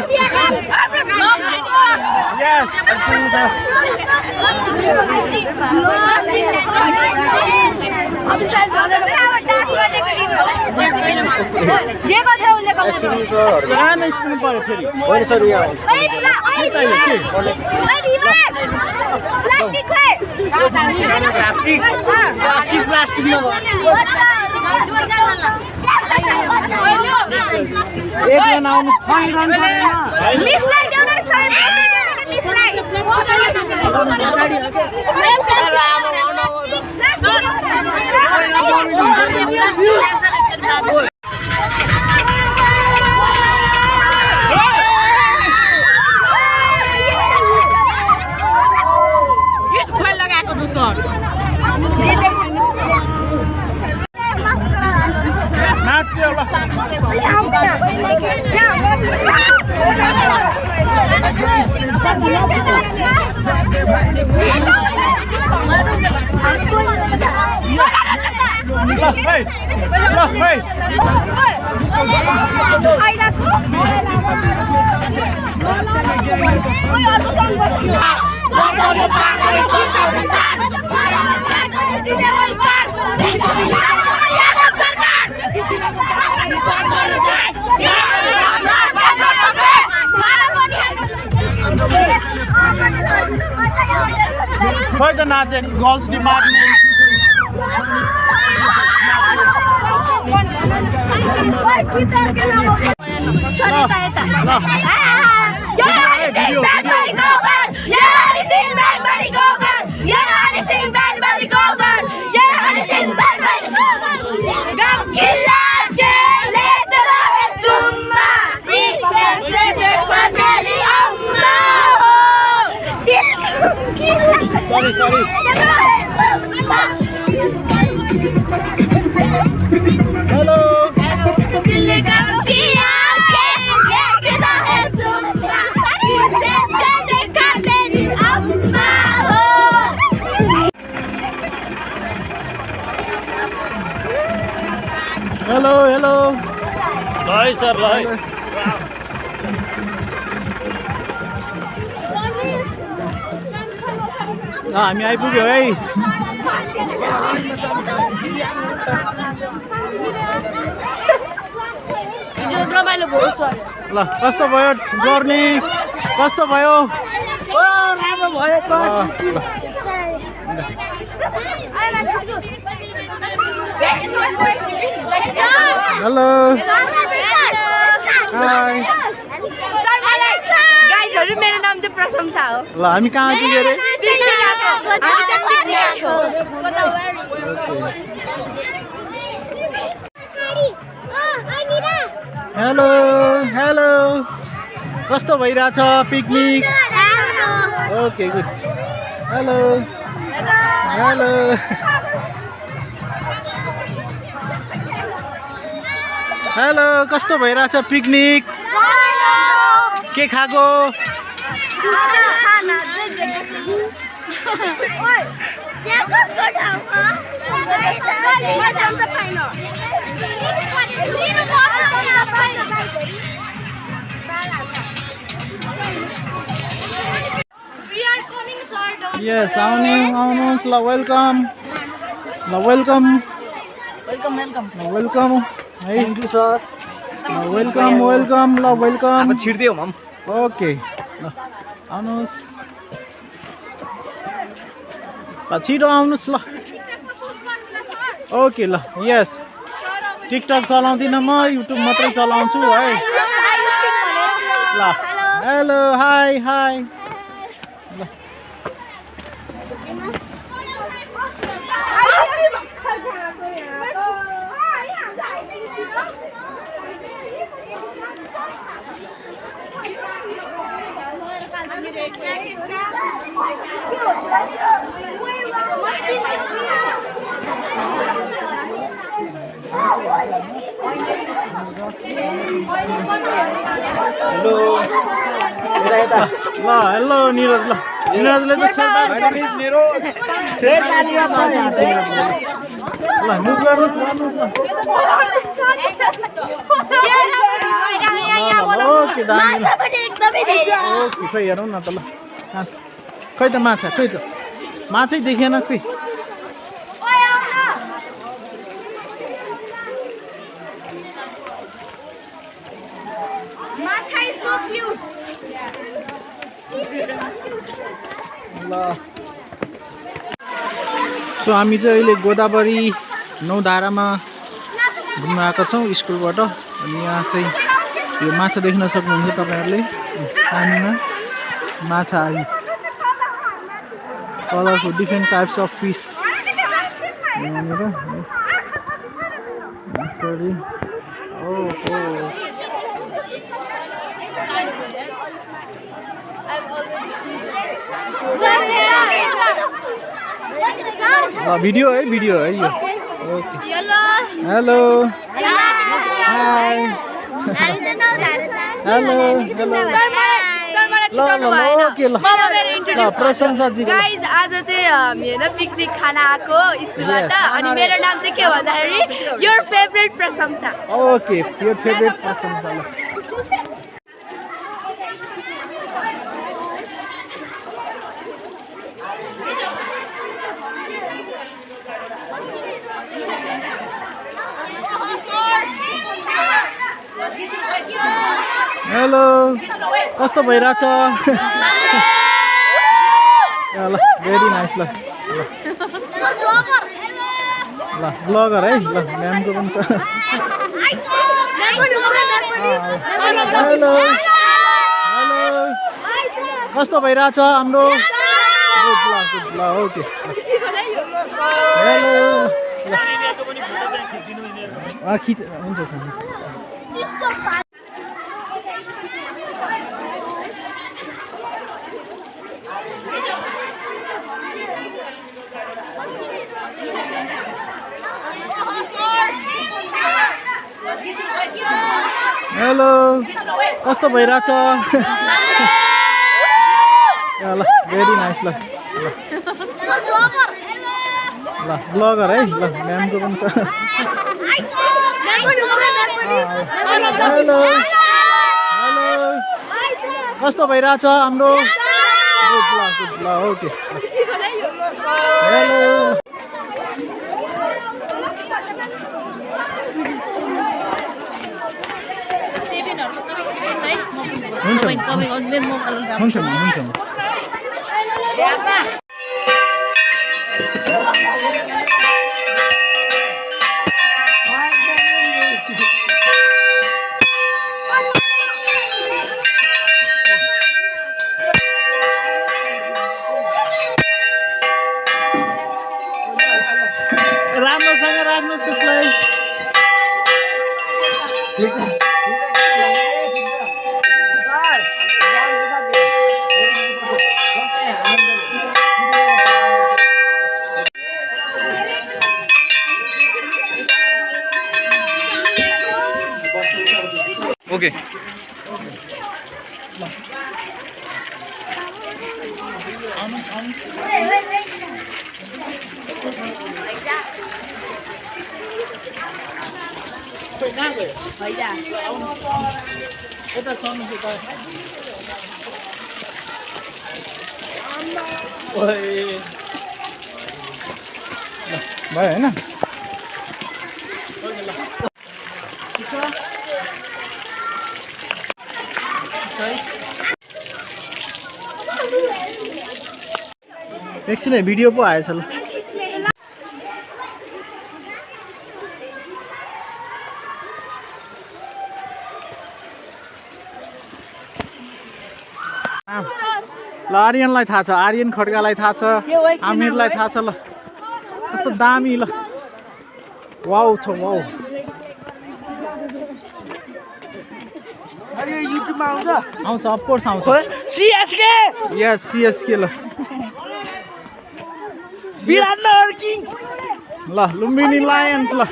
Yes. Yes. Where's the Nazi Girls Department? Sorry. Hello. Hello. Hi, sir. Hi. हामी आइपुग्यो है। ल कस्तो भयो जर्नी कस्तो भयो? राम्रो भयो त। हेलो हाय गाइजहरु मेरो नाम चाहिँ प्रशंसा हो। ल हामी कहाँ आइपुग्यो रे? हेलो कस्तो भइरहेछ पिकनिक? Okay good. हेलो कस्तो भइरहेछ पिकनिक? के खाको? Yes, आउनुहोस् ल वेलकम है। Thank you sir. वेलकम ल वेलकम। अब छिर्दियौ मम। ओके ल आउनुहोस् ल छिटो आउनुहोस् ल। ओके ल यस टिकटक चलाउँदिनँ म युट्युब मात्रै चलाउँछु है। ल हेलो हाई ल हेलो निरज ल निरजले त ल मुभ गर्नुहोस् ओके ओके दामी ओके खै हेरौँ न त ल खै त माछा खै त माछै देखिएन खै ल सो हामी चाहिँ अहिले गोदावरी नौधारामा घुम्न आएको छौँ स्कुलबाट अनि यहाँ चाहिँ यो माछा देख्न सक्नुहुन्छ तपाईँहरूले पानीमा माछा आयो colourful different types of fish यहाँनिर यसरी ओहो भिडियो है यो ओके हेलो हाई हेलो प्रशंसाजी गाइज आज चाहिँ हामी होइन पिकनिक खान आएको स्कुलबाट अनि मेरो नाम चाहिँ के भन्दाखेरि योर फेभरेट प्रशंसा ओके योर फेभरेट प्रशंसा हेलो कस्तो भइरहेछ ल भेरी नाइस ल ब्लगर है ल म्यामको पनि छ हेलो हेलो कस्तो भइरहेछ हाम्रो गुड ल ओके हेलो खिच हुन्छ हेलो कस्तो भइरहेछ ल भेरी नाइस ल ब्लगर है ल म्यामको पनि छ हेलो हेलो कस्तो भइरहेछ हाम्रो गुड ल ओके हेलो हुन्छ राम्रोसँग राख्नुहोस् त्यसलाई ओके भयो हैन एकछिन भिडियो पो आएछ ल आर्यनलाई थाहा छ आर्यन खड्कालाई थाहा छ आमिरलाई थाहा छ ल कस्तो दामी ल वाउ छ वाउ अरे युट्युबमा आउँछ आउँछ अफकोर्स आउँछ सीएसके यस सीएसके ल विराटनगर किङ्स ल लुम्बिनी लायन्स ल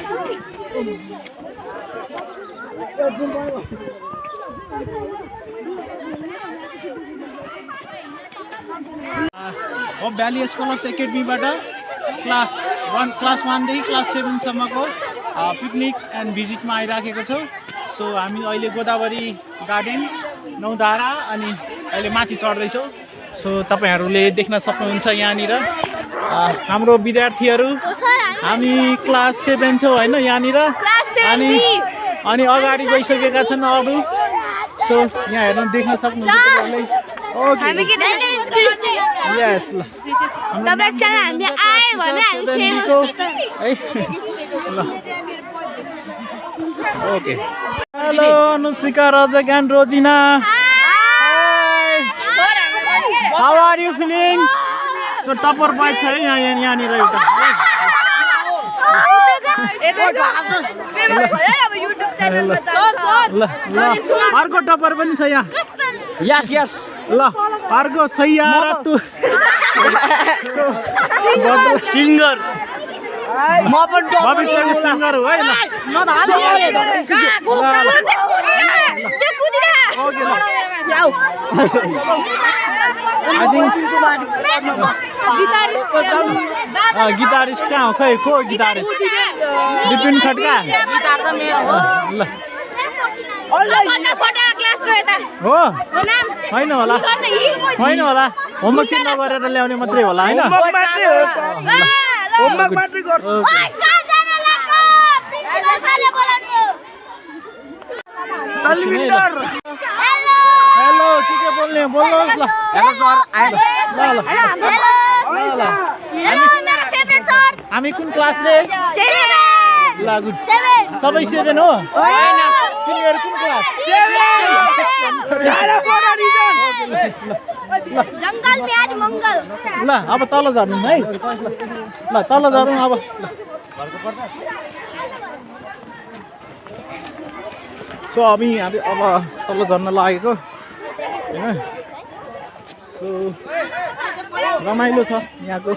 होप भ्याली स्कलर्स एकाडेमीबाट क्लास 1 देखि क्लास 7 सम्मको पिकनिक एन्ड भिजिटमा आइराखेको छौँ। सो हामी अहिले गोदावरी गार्डन नौधारा अनि अहिले माथि चढ्दैछौँ। सो तपाईँहरूले देख्न सक्नुहुन्छ यहाँनिर हाम्रो विद्यार्थीहरू हामी क्लास 7 छौँ होइन यहाँनिर अनि अगाडि गइसकेका छन् अरू। सो यहाँ हेर्न देख्न सक्नुहुन्छ तपाईँहरूले। ओके यस ल ओके हेलो अनुष्का रजगान Rojina how are you feeling? सो टपर पाइ छ है यहाँनिर एउटा ल अर्को टपर पनि छ यहाँ। यस यस ल अर्को सैया रत्तु सिङ्गर म पनि भविष्यको सिङ्गर हो है। ल गिटारिस्ट कहाँ हो खै को गिटारिस्ट? विपिन खड्का ल हो होइन होला होमवर्क चाहिँ नगरेर ल्याउने मात्रै होला होइन। हेलो के बोल्ने बोल्नुहोस् ल। हामी कुन क्लास रे? ल गुड सबै 7 हो? तिमीहरू कुन क्लास? ल अब तल झर्नु है। ल तल झरौँ अब। सो हामी अब तल झर्न लागेको होइन। सो रमाइलो छ यहाँको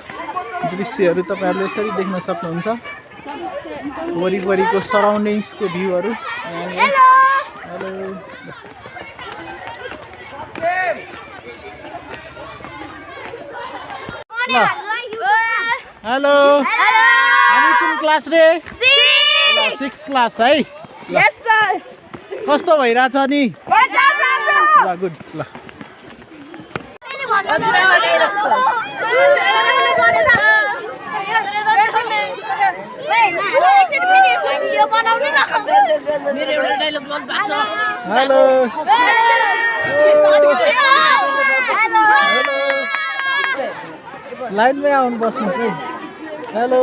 दृश्यहरू तपाईँहरूले यसरी देख्न सक्नुहुन्छ। वरिपरिको सराउन्डिङ्सको भ्यूहरू। हेलो हेलो हामी कुन क्लास रे? 6 क्लास है। कस्तो भइरहेछ नि? ल गुड ल हेलो लाइनमै आउनु बस्नुहोस् है। हेलो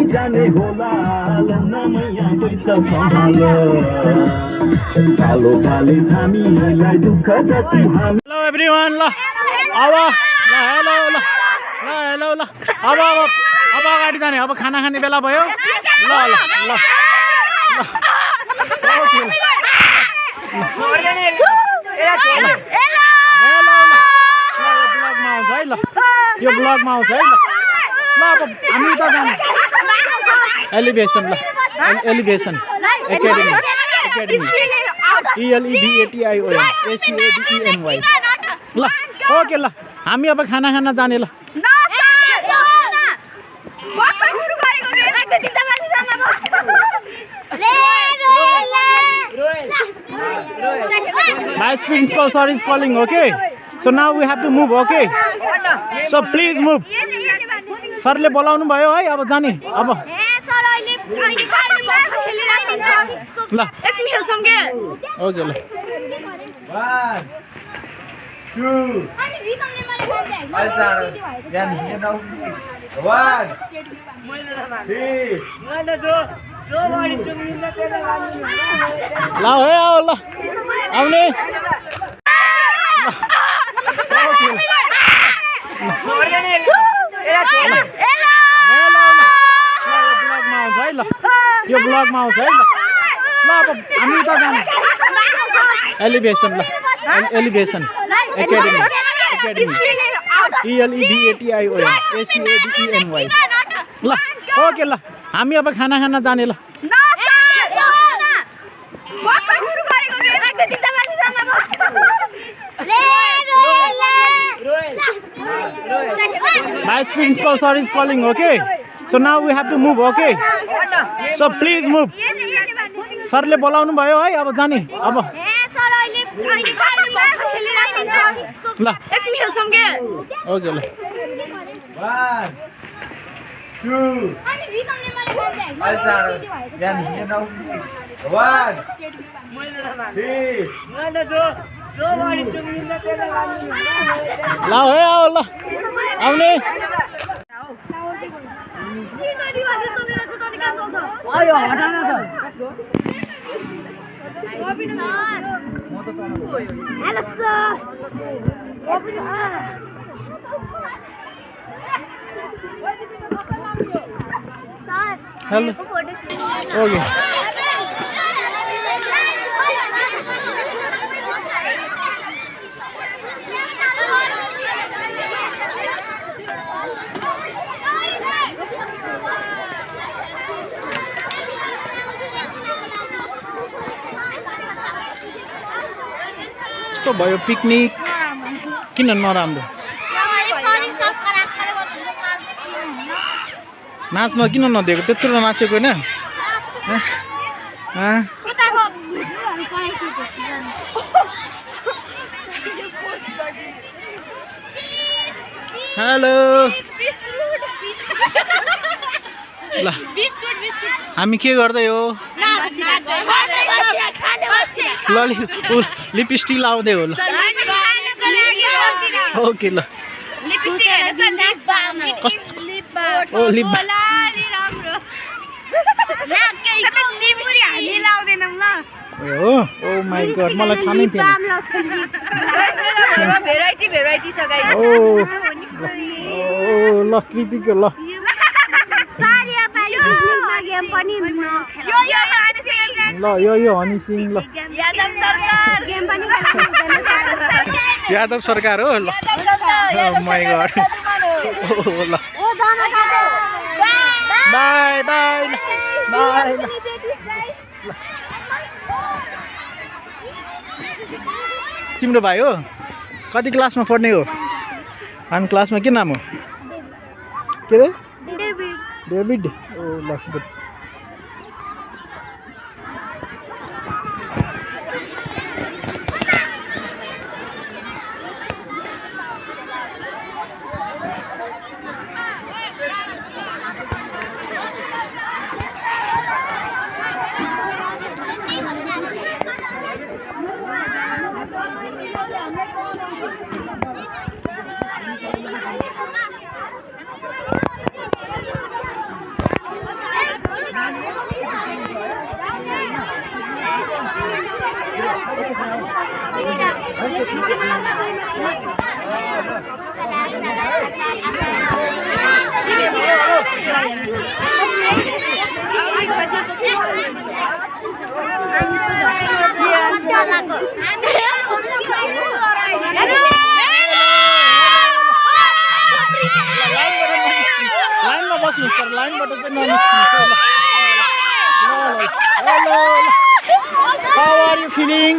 जाने होला मैया पैसा सम्हाल कालो काले हामीलाई दुःख जति हामी। हेलो एभ्रिवान ल अब ल हेलो ल ल हेलो ल अब अगाडि जाने। अब खाना खाने बेला भयो। ल ल ल ब्लगमा आउँछ है। ल यो ब्लगमा आउँछ है। ल अब हामी त जाने एलिभेसन। ल एलिभेसन एकाडेमी ELEVATION ACADENY। ल ओके ल हामी अब खाना खान जाने। ल Vice principal sir is calling. Okay, so now we have to move. Okay, so please move. सरले बोलाउनु भयो है अब जाने अब ल एकछिन खेल्छौँ के ओके ल 1 2 ल है आऊ ल आउने यो ब्लगमा आउँछ है ल अब हामी त जाने एलिभेसन ल एलिभेसन एकाडेमी ELEVATION ACADENY ल ओके ल हामी अब खाना खान जाने ल Vice principal sir is calling, okay? So now we have to move, okay? So please move. सरले बोलाउनु भयो है अब जाने अब ल एकछिन खेल्छौँ के ओके ल 1 2 ल है आऊ ल आउने Hello, sir. हेलो ओके यस्तो भयो पिकनिक किन नराम्रो नाच्न किन नदिएको त्यत्रो नाचेको होइन हेलो ल हामी के गर्दै हो लिपस्टिक लाउँदै हो ल ओके ल हो ओ माई गॉड मलाई थाहा नै थिएन भेराइटी छ गाइस ओ ल कृतिको ल ल यो हनी सिंह ल यादव सरकार हो ल माई गॉड ल बाय बाय बाय तिम्रो भाइ हो कति क्लासमा पढ्ने हो हामी क्लासमा के नाम हो के रे डेभिड ओ ल गुड लाइनमा बस्नुस् तर लाइनबाट चाहिँ ननिस्किनुस् hello how are you feeling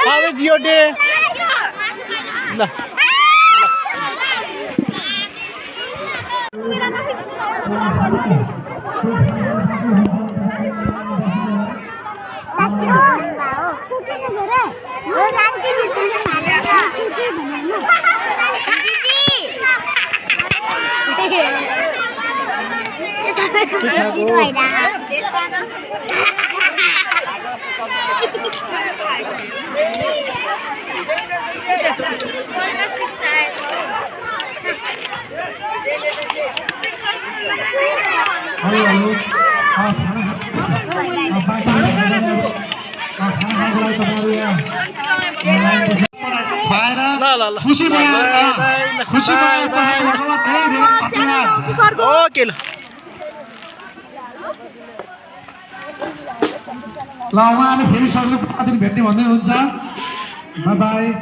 how is your day ल हेलो खुसी ओके ल उहाँले फेरि सरले दिन भेट्ने भन्दै हुन्छ बाई बाई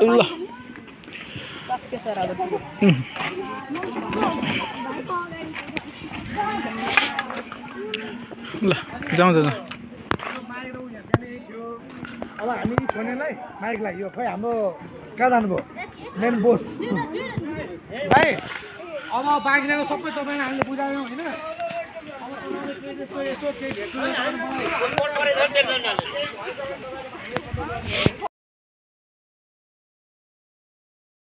ल ल जाउँ जाउँ अब हामी छोनेलाई माइकलाई यो खै हाम्रो कहाँ जानुभयो मेन बोस भाइ अब बाँकी जानु सबै तपाईँले हामीले बुझायौँ होइन अब यसो केही भेट्नु